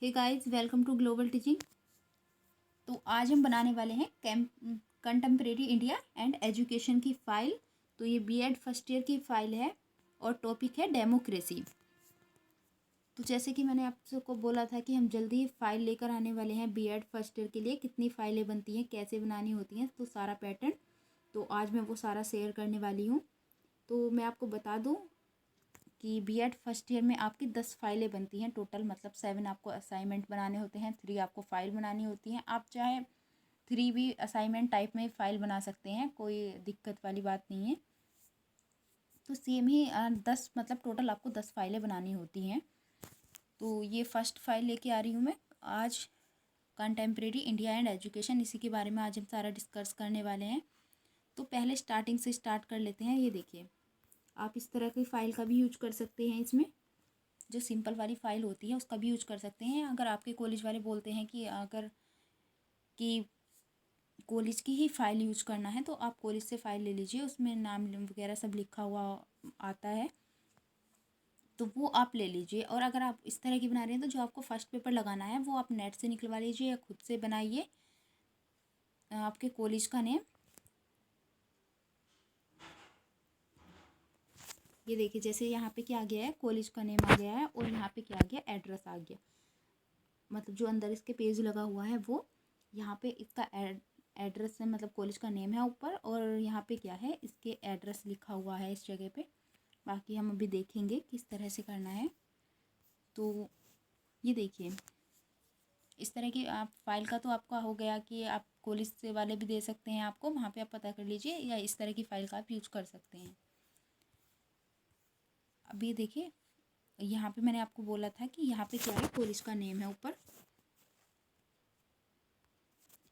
Hey guys, welcome to global teaching. तो आज हम बनाने वाले हैं कंटेम्प्रेरी इंडिया एंड एजुकेशन की फ़ाइल। तो ये बीएड फर्स्ट ईयर की फ़ाइल है और टॉपिक है डेमोक्रेसी। तो जैसे कि मैंने आप सबको बोला था कि हम जल्दी ही फ़ाइल लेकर आने वाले हैं बीएड फर्स्ट ईयर के लिए। कितनी फ़ाइलें बनती हैं, कैसे बनानी होती हैं, तो सारा पैटर्न तो आज मैं वो सारा शेयर करने वाली हूँ। तो मैं आपको बता दूँ कि बीएड फर्स्ट ईयर में आपकी 10 फाइलें बनती हैं टोटल, मतलब 7 आपको असाइनमेंट बनाने होते हैं, 3 आपको फ़ाइल बनानी होती हैं। आप चाहे 3 भी असाइनमेंट टाइप में फ़ाइल बना सकते हैं, कोई दिक्कत वाली बात नहीं है। तो सेम ही 10 मतलब टोटल आपको 10 फाइलें बनानी होती हैं। तो ये फर्स्ट फाइल लेके आ रही हूँ मैं आज, कंटेम्प्रेरी इंडिया एंड एजुकेशन। इसी के बारे में आज हम सारा डिस्कस करने वाले हैं। तो पहले स्टार्टिंग से स्टार्ट कर लेते हैं। ये देखिए, आप इस तरह की फ़ाइल का भी यूज कर सकते हैं। इसमें जो सिंपल वाली फ़ाइल होती है उसका भी यूज कर सकते हैं। अगर आपके कॉलेज वाले बोलते हैं कि अगर कि कॉलेज की ही फ़ाइल यूज करना है तो आप कॉलेज से फ़ाइल ले लीजिए, उसमें नाम वगैरह सब लिखा हुआ आता है, तो वो आप ले लीजिए। और अगर आप इस तरह की बना रहे हैं तो जो आपको फर्स्ट पेपर लगाना है वो आप नेट से निकलवा लीजिए या खुद से बनाइए आपके कॉलेज का नेम। ये देखिए, जैसे यहाँ पे क्या आ गया है, कॉलेज का नेम आ गया है और यहाँ पे क्या आ गया, एड्रेस आ गया। मतलब जो अंदर इसके पेज लगा हुआ है वो यहाँ पे इसका एड्रेस है, मतलब कॉलेज का नेम है ऊपर, और यहाँ पे क्या है, इसके एड्रेस लिखा हुआ है इस जगह पे। बाकी हम अभी देखेंगे किस तरह से करना है। तो ये देखिए, इस तरह की आप फाइल का तो आपका हो गया कि आप कॉलेज से वाले भी दे सकते हैं आपको, वहाँ पे आप पता कर लीजिए, या इस तरह की फ़ाइल का आप यूज़ कर सकते हैं। अभी देखिए, यहाँ पे मैंने आपको बोला था कि यहाँ पे क्या है, कॉलेज का नेम है ऊपर,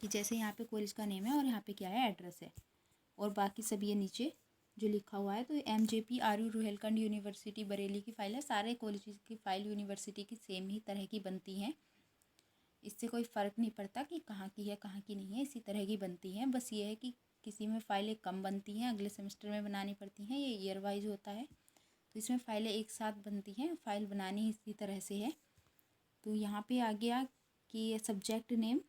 कि जैसे यहाँ पे कॉलेज का नेम है और यहाँ पे क्या है, एड्रेस है, और बाकी सब ये नीचे जो लिखा हुआ है। तो MJP आर्यू रुहेलखंड यूनिवर्सिटी बरेली की फ़ाइल है। सारे कॉलेज की फ़ाइल यूनिवर्सिटी की सेम ही तरह की बनती हैं, इससे कोई फ़र्क नहीं पड़ता कि कहाँ की है कहाँ की नहीं है, इसी तरह की बनती हैं। बस ये है कि किसी में फ़ाइलें कम बनती हैं, अगले सेमेस्टर में बनानी पड़ती हैं, ये ईयर वाइज होता है। तो इसमें फ़ाइलें एक साथ बनती हैं, फ़ाइल बनानी इसी तरह से है। तो यहाँ पे आ गया कि subject name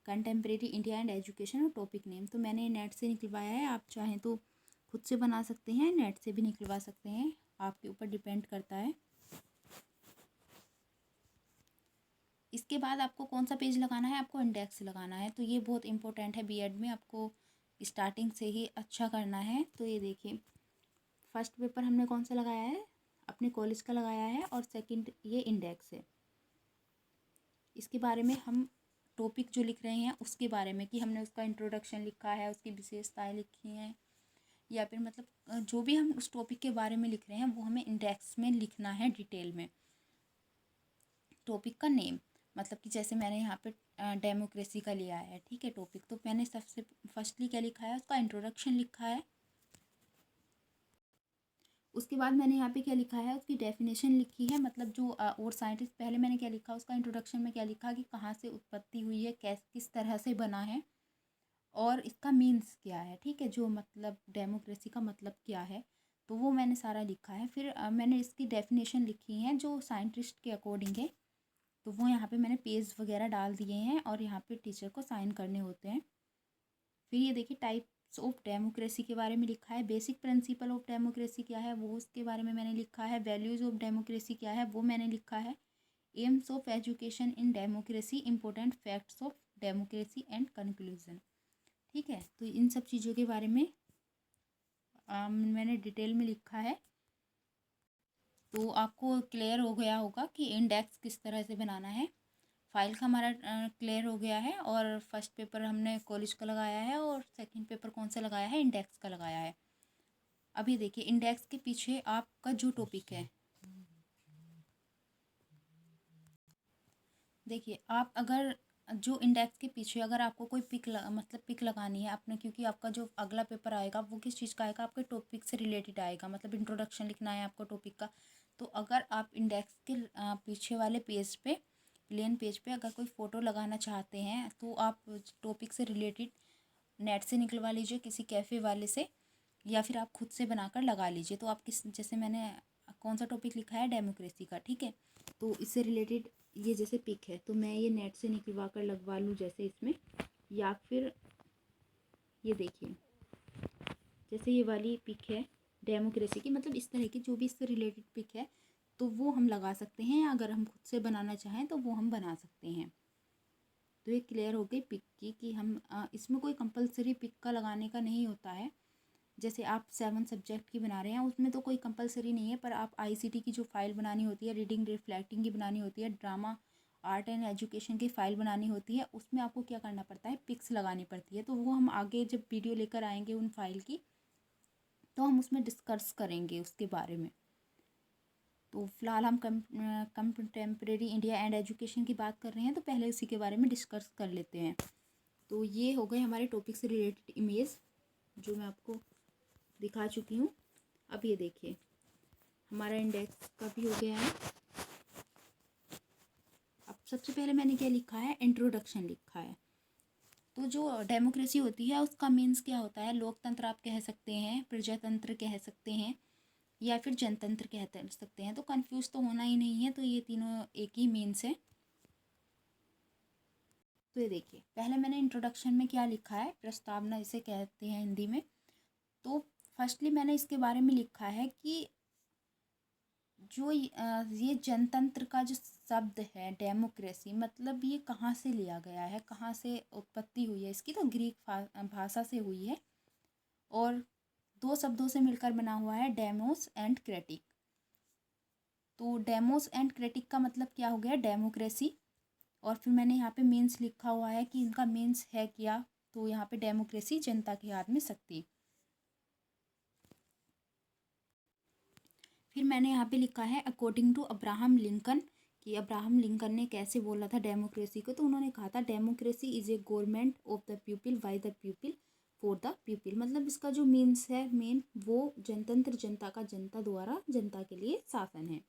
contemporary India and education और टॉपिक नेम। तो मैंने नेट से निकलवाया है, आप चाहें तो खुद से बना सकते हैं, नेट से भी निकलवा सकते हैं, आपके ऊपर डिपेंड करता है। इसके बाद आपको कौन सा पेज लगाना है, आपको इंडेक्स लगाना है। तो ये बहुत इंपॉर्टेंट है, बीएड में आपको स्टार्टिंग से ही अच्छा करना है। तो ये देखिए, फर्स्ट पेपर हमने कौन सा लगाया है, अपने कॉलेज का लगाया है, और सेकंड ये इंडेक्स है। इसके बारे में हम टॉपिक जो लिख रहे हैं उसके बारे में, कि हमने उसका इंट्रोडक्शन लिखा है, उसकी विशेषताएं लिखी हैं, या फिर मतलब जो भी हम उस टॉपिक के बारे में लिख रहे हैं वो हमें इंडेक्स में लिखना है डिटेल में। टॉपिक का नेम, मतलब कि जैसे मैंने यहाँ पे डेमोक्रेसी का लिया है, ठीक है टॉपिक, तो मैंने सबसे फर्स्टली क्या लिखा है, उसका इंट्रोडक्शन लिखा है। उसके बाद मैंने यहाँ पे क्या लिखा है, उसकी डेफिनेशन लिखी है, मतलब जो और साइंटिस्ट, पहले मैंने क्या लिखा, उसका इंट्रोडक्शन में क्या लिखा कि कहाँ से उत्पत्ति हुई है, किस तरह से बना है, और इसका मीन्स क्या है, ठीक है, जो मतलब डेमोक्रेसी का मतलब क्या है, तो वो मैंने सारा लिखा है। फिर मैंने इसकी डेफिनेशन लिखी है जो साइंटिस्ट के अकॉर्डिंग है, तो वो यहाँ पे मैंने पेज वगैरह डाल दिए हैं, और यहाँ पे टीचर को साइन करने होते हैं। फिर ये देखिए, टाइप्स ऑफ डेमोक्रेसी के बारे में लिखा है, बेसिक प्रिंसिपल ऑफ डेमोक्रेसी क्या है वो उसके बारे में मैंने लिखा है, वैल्यूज़ ऑफ डेमोक्रेसी क्या है वो मैंने लिखा है, AIIMS of education in democracy, important facts of democracy and conclusion. ठीक है, तो इन सब चीज़ों के बारे में मैंने डिटेल में लिखा है। तो आपको क्लियर हो गया होगा कि इंडेक्स किस तरह से बनाना है। फाइल का हमारा क्लियर हो गया है, और फर्स्ट पेपर हमने कॉलेज का लगाया है, और सेकंड पेपर कौन सा लगाया है, इंडेक्स का लगाया है। अभी देखिए, इंडेक्स के पीछे आपका जो टॉपिक है, देखिए आप अगर जो इंडेक्स के पीछे अगर आपको कोई मतलब पिक लगानी है आपने, क्योंकि आपका जो अगला पेपर आएगा वो किस चीज़ का आएगा, आपके टॉपिक से रिलेटेड आएगा, मतलब इंट्रोडक्शन लिखना है आपको टॉपिक का। तो अगर आप इंडेक्स के पीछे वाले पेज पे, प्लेन पेज पे अगर कोई फ़ोटो लगाना चाहते हैं तो आप टॉपिक से रिलेटेड नेट से निकलवा लीजिए किसी कैफ़े वाले से, या फिर आप खुद से बनाकर लगा लीजिए। तो आप किस, जैसे मैंने कौन सा टॉपिक लिखा है, डेमोक्रेसी का, ठीक है, तो इससे रिलेटेड ये जैसे पिक है तो मैं ये नेट से निकलवा कर लगवा लूँ जैसे इसमें, या फिर ये देखिए जैसे ये वाली पिक है डेमोक्रेसी की, मतलब इस तरह की जो भी इससे रिलेटेड पिक है तो वो हम लगा सकते हैं, या अगर हम खुद से बनाना चाहें तो वो हम बना सकते हैं। तो ये क्लियर हो गई पिक की कि हम इसमें कोई कंपलसरी पिक का लगाने का नहीं होता है। जैसे आप 7 सब्जेक्ट की बना रहे हैं उसमें तो कोई कंपलसरी नहीं है, पर आप आईसीटी की जो फाइल बनानी होती है, रीडिंग रिफ्लेक्टिंग की बनानी होती है, ड्रामा आर्ट एंड एजुकेशन की फ़ाइल बनानी होती है, उसमें आपको क्या करना पड़ता है, पिक्स लगानी पड़ती है। तो वो हम आगे जब वीडियो लेकर आएंगे उन फाइल की तो हम उसमें डिस्कस करेंगे उसके बारे में। तो फ़िलहाल हम कंटेम्प्रेरी इंडिया एंड एजुकेशन की बात कर रहे हैं तो पहले उसी के बारे में डिस्कस कर लेते हैं। तो ये हो गए हमारे टॉपिक से रिलेटेड इमेज जो मैं आपको दिखा चुकी हूँ। अब ये देखिए हमारा इंडेक्स का भी हो गया है। अब सबसे पहले मैंने क्या लिखा है, इंट्रोडक्शन लिखा है। तो जो डेमोक्रेसी होती है उसका मीन्स क्या होता है, लोकतंत्र आप कह सकते हैं, प्रजातंत्र कह सकते हैं, या फिर जनतंत्र कह सकते हैं। तो कंफ्यूज तो होना ही नहीं है, तो ये तीनों एक ही मीन्स है। तो ये देखिए पहले मैंने इंट्रोडक्शन में क्या लिखा है, प्रस्तावना इसे कहते हैं हिंदी में। तो फर्स्टली मैंने इसके बारे में लिखा है कि जो ये जनतंत्र का जो शब्द है डेमोक्रेसी, मतलब ये कहाँ से लिया गया है, कहाँ से उत्पत्ति हुई है इसकी, तो ग्रीक भाषा से हुई है और 2 शब्दों से मिलकर बना हुआ है, डेमोस एंड क्रेटिक। तो डेमोस एंड क्रेटिक का मतलब क्या हो गया, डेमोक्रेसी। और फिर मैंने यहाँ पे मीन्स लिखा हुआ है कि इनका मीन्स है क्या, तो यहाँ पे डेमोक्रेसी जनता के हाथ में शक्ति। फिर मैंने यहाँ पे लिखा है अकॉर्डिंग टू अब्राहम लिंकन, कि अब्राहम लिंकन ने कैसे बोला था डेमोक्रेसी को। तो उन्होंने कहा था democracy is a government of the people by the people for the people. मतलब इसका जो मीन्स है मेन, वो जनतंत्र जनता का, जनता द्वारा जनता के लिए शासन है।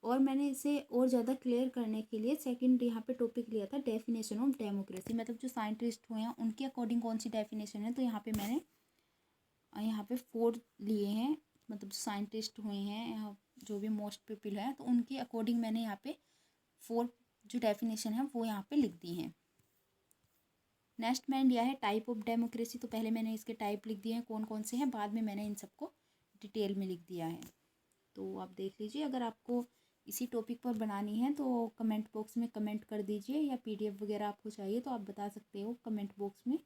और मैंने इसे और ज़्यादा क्लियर करने के लिए सेकंड यहाँ पे टॉपिक लिया था डेफिनेशन ऑफ डेमोक्रेसी, मतलब जो साइंटिस्ट हुए हैं उनके अकॉर्डिंग कौन सी डेफिनेशन है। तो यहाँ पे मैंने यहाँ पे 4 लिए हैं, मतलब साइंटिस्ट हुए हैं यहाँ जो भी मोस्ट पीपल है, तो उनके अकॉर्डिंग मैंने यहाँ पे 4 जो डेफिनेशन है वो यहाँ पे लिख दी हैं। नेक्स्ट मैंने लिया है टाइप ऑफ डेमोक्रेसी। तो पहले मैंने इसके टाइप लिख दिए हैं कौन कौन से हैं, बाद में मैंने इन सबको डिटेल में लिख दिया है। तो आप देख लीजिए, अगर आपको इसी टॉपिक पर बनानी है तो कमेंट बॉक्स में कमेंट कर दीजिए, या पीडीएफ वगैरह आपको चाहिए तो आप बता सकते हो कमेंट बॉक्स में।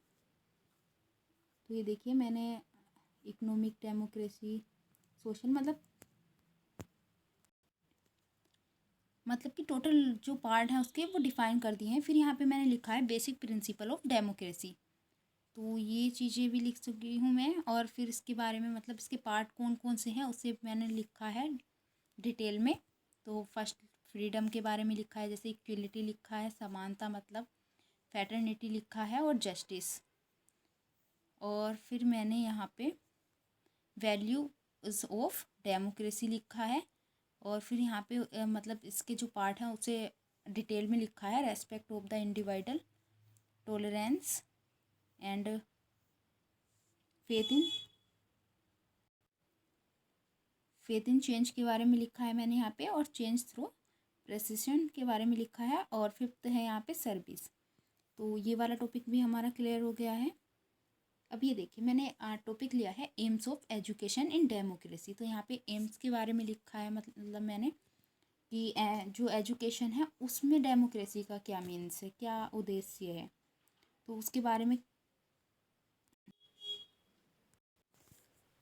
तो ये देखिए मैंने इकोनॉमिक डेमोक्रेसी, सोशल, मतलब कि टोटल जो पार्ट है उसके वो डिफ़ाइन कर दिए हैं। फिर यहाँ पे मैंने लिखा है बेसिक प्रिंसिपल ऑफ डेमोक्रेसी। तो ये चीज़ें भी लिख चुकी हूँ मैं, और फिर इसके बारे में मतलब इसके पार्ट कौन कौन से हैं उसे मैंने लिखा है डिटेल में। तो फर्स्ट फ्रीडम के बारे में लिखा है, जैसे इक्वलिटी लिखा है, समानता मतलब, फैटर्निटी लिखा है, और जस्टिस। और फिर मैंने यहाँ पे वैल्यूज ऑफ डेमोक्रेसी लिखा है। और फिर यहाँ पे मतलब इसके जो पार्ट हैं उसे डिटेल में लिखा है, respect of the individual, tolerance and faith in change के बारे में लिखा है मैंने यहाँ पे, और चेंज थ्रू प्रेसिशन के बारे में लिखा है। और फिफ्थ है यहाँ पे सर्विस। तो ये वाला टॉपिक भी हमारा क्लियर हो गया है। अब ये देखिए मैंने टॉपिक लिया है AIIMS of education in democracy. तो यहाँ पे एम्स के बारे में लिखा है, मतलब मैंने कि जो एजुकेशन है उसमें डेमोक्रेसी का क्या मीन्स है, क्या उद्देश्य है, तो उसके बारे में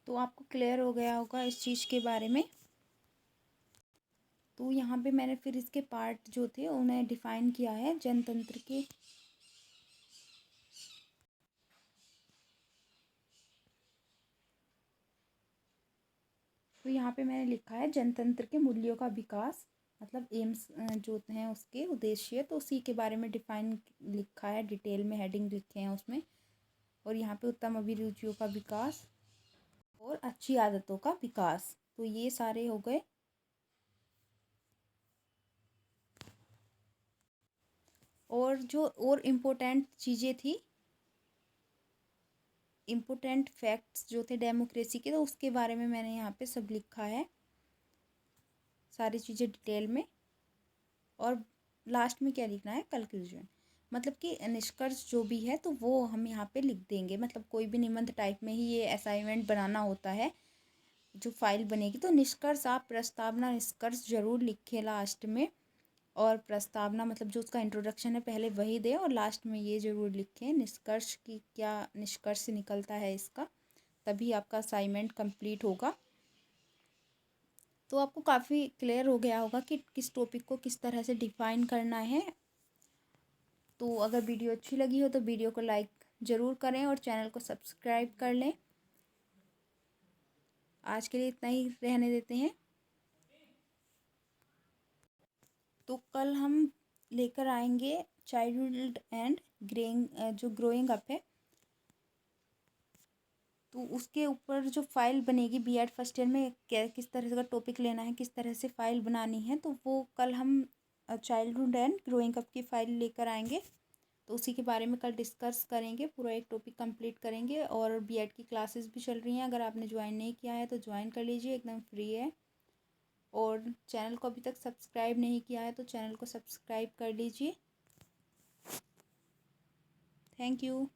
तो आपको क्लियर हो गया होगा इस चीज़ के बारे में। तो यहाँ पे मैंने फिर इसके पार्ट जो थे उन्हें डिफ़ाइन किया है जनतंत्र के। तो यहाँ पे मैंने लिखा है जनतंत्र के मूल्यों का विकास, मतलब एम्स जो हैं उसके उद्देश्य, तो उसी के बारे में डिफ़ाइन लिखा है, डिटेल में हेडिंग लिखे हैं उसमें। और यहाँ पे उत्तम अभिरुचियों का विकास और अच्छी आदतों का विकास, तो ये सारे हो गए। और जो और इम्पोर्टेंट चीज़ें थी, इम्पोर्टेंट फैक्ट्स जो थे डेमोक्रेसी के, तो उसके बारे में मैंने यहाँ पे सब लिखा है, सारी चीज़ें डिटेल में। और लास्ट में क्या लिखना है, कंक्लूजन। मतलब कि निष्कर्ष जो भी है तो वो हम यहाँ पे लिख देंगे। मतलब कोई भी निबंध टाइप में ही ये असाइनमेंट बनाना होता है जो फाइल बनेगी। तो निष्कर्ष आप प्रस्तावना निष्कर्ष जरूर लिखें लास्ट में, और प्रस्तावना मतलब जो उसका इंट्रोडक्शन है पहले वही दें, और लास्ट में ये ज़रूर लिखें निष्कर्ष की क्या निष्कर्ष निकलता है इसका, तभी आपका असाइनमेंट कंप्लीट होगा। तो आपको काफ़ी क्लियर हो गया होगा कि किस टॉपिक को किस तरह से डिफाइन करना है। तो अगर वीडियो अच्छी लगी हो तो वीडियो को लाइक ज़रूर करें और चैनल को सब्सक्राइब कर लें। आज के लिए इतना ही रहने देते हैं। तो कल हम लेकर आएंगे चाइल्डहुड एंड ग्रोइंग अप है, तो उसके ऊपर जो फाइल बनेगी बीएड फर्स्ट ईयर में क्या किस तरह का टॉपिक लेना है, किस तरह से फाइल बनानी है, तो वो कल हम चाइल्डहुड एंड ग्रोइंग अप की फाइल लेकर आएंगे। तो उसी के बारे में कल डिस्कस करेंगे, पूरा एक टॉपिक कंप्लीट करेंगे। और बीएड की क्लासेस भी चल रही हैं, अगर आपने ज्वाइन नहीं किया है तो ज्वाइन कर लीजिए, एकदम फ्री है। और चैनल को अभी तक सब्सक्राइब नहीं किया है तो चैनल को सब्सक्राइब कर लीजिए। Thank you.